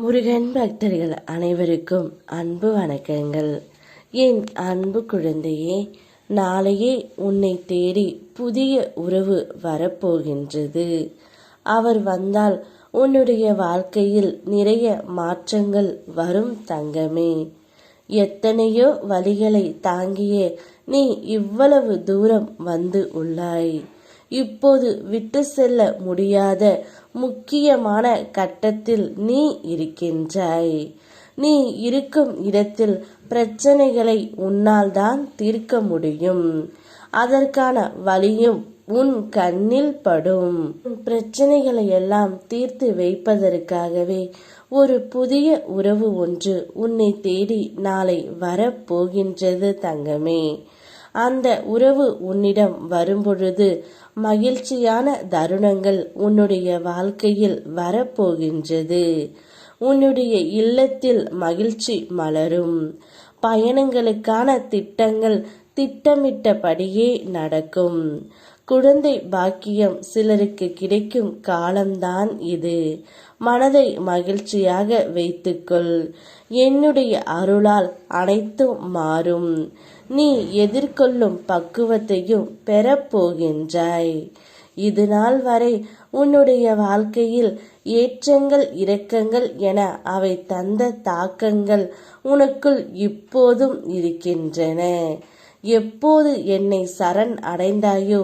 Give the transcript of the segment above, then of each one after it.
முருகன் பக்தர்கள் அனைவருக்கும் அன்பு வணக்கங்கள். என் அன்பு குழந்தையே, நாளையே உன்னை தேடி புதிய உறவு வரப்போகின்றது. அவர் வந்தால் உன்னுடைய வாழ்க்கையில் நிறைய மாற்றங்கள் வரும் தங்கமே. எத்தனையோ வழிகளை தாங்கிய நீ இவ்வளவு தூரம் வந்து உள்ளாய். இப்போது விட்டு செல்ல முடியாத முக்கியமான கட்டத்தில் நீ இருக்கின்றாய். நீ இருக்கும் இடத்தில் பிரச்சனைகளை உன்னால் தான் தீர்க்க முடியும். அதற்கான வழியும் உன் கண்ணில் படும். பிரச்சனைகளை எல்லாம் தீர்த்து வைப்பதற்காகவே ஒரு புதிய உறவு ஒன்று உன்னை தேடி நாளை வரப்போகின்றது தங்கமே. அந்த உறவு உன்னிடம் வரும்பொழுது மகிழ்ச்சியான தருணங்கள் உன்னுடைய வாழ்க்கையில் வரப்போகின்றது. உன்னுடைய இல்லத்தில் மகிழ்ச்சி மலரும். பயணங்களுக்கான திட்டங்கள் திட்டமிட்டபடியே நடக்கும். குழந்தை பாக்கியம் சிலருக்கு கிடைக்கும் காலம்தான் இது. மனதை மகிழ்ச்சியாக வைத்துக்கொள். என்னுடைய அருளால் அனைத்தும் மாறும். நீ எதிர்கொள்ளும் பக்குவத்தையும் பெறப்போகின்றாய். இது நாள் வரை உன்னுடைய வாழ்க்கையில் ஏற்றங்கள் இரக்கங்கள் என அவை தந்த தாக்கங்கள் உனக்குள் இப்போதும் இருக்கின்றன. எப்போது என்னை சரண் அடைந்தாயோ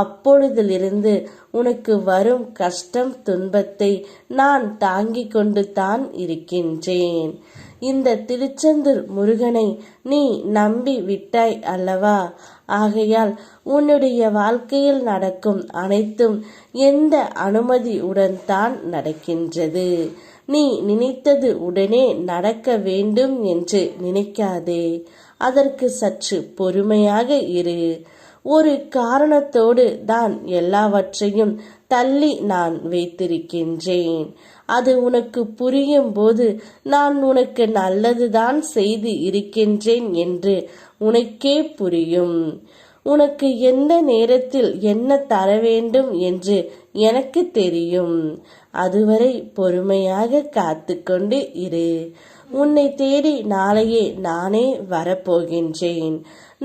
அப்பொழுதிலிருந்து உனக்கு வரும் கஷ்டம் துன்பத்தை நான் தாங்கிக் கொண்டு தான் இருக்கின்றேன். இந்த திருச்செந்தூர் முருகனை நீ நம்பி விட்டாய் அல்லவா? ஆகையால் உன்னுடைய வாழ்க்கையில் நடக்கும் அனைத்தும் எந்த அனுமதியுடன் தான் நடக்கின்றது. நீ நினைத்தது உடனே நடக்க வேண்டும் என்று நினைக்காதே. அதற்கு சற்று பொறுமையாக இரு. ஒரு காரணத்தோடு தான் எல்லாவற்றையும் தள்ளி நான் வைத்திருக்கின்றேன். அது உனக்கு புரியும் போது நான் உனக்கு நல்லதுதான் செய்து இருக்கின்றேன் என்று உனக்கே புரியும். உனக்கு எந்த நேரத்தில் என்ன தர வேண்டும் என்று எனக்கு தெரியும். அதுவரை பொறுமையாக காத்து கொண்டு இரு. உன்னை தேடி நாளையே நானே வரப்போகின்றேன்.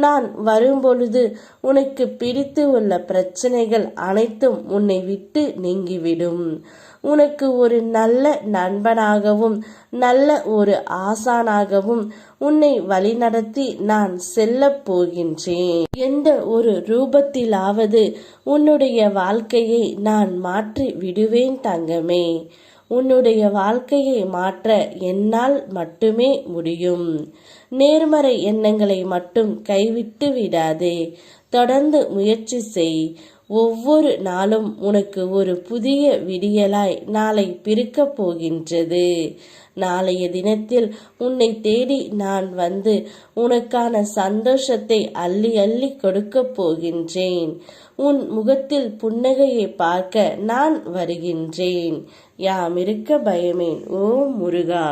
நான் வரும்பொழுது உனக்கு பிடித்து உள்ள பிரச்சனைகள் அனைத்தும் உன்னை விட்டு நீங்கிவிடும். உனக்கு ஒரு நல்ல நண்பனாகவும் நல்ல ஒரு ஆசானாகவும் உன்னை வழிநடத்தி நான் செல்ல போகின்றேன். எந்த ஒரு ரூபத்திலாவது உன்னுடைய வாழ்க்கையை நான் மாற்றி விடுவேன் தங்கமே. உன்னுடைய வாழ்க்கையை மாற்ற என்னால் மட்டுமே முடியும். நேர்மறை எண்ணங்களை மட்டும் கைவிட்டு விடாதே. தொடர்ந்து முயற்சி செய். ஒவ்வொரு நாளும் உனக்கு ஒரு புதிய விடியலாய் நாளை பிறக்கப் போகின்றது. நாளைய தினத்தில் உன்னை தேடி நான் வந்து உனக்கான சந்தோஷத்தை அள்ளி அள்ளி கொடுக்கப் போகின்றேன். உன் முகத்தில் புன்னகையை பார்க்க நான் வருகின்றேன். யாம் இருக்க பயமேன். ஓ முருகா.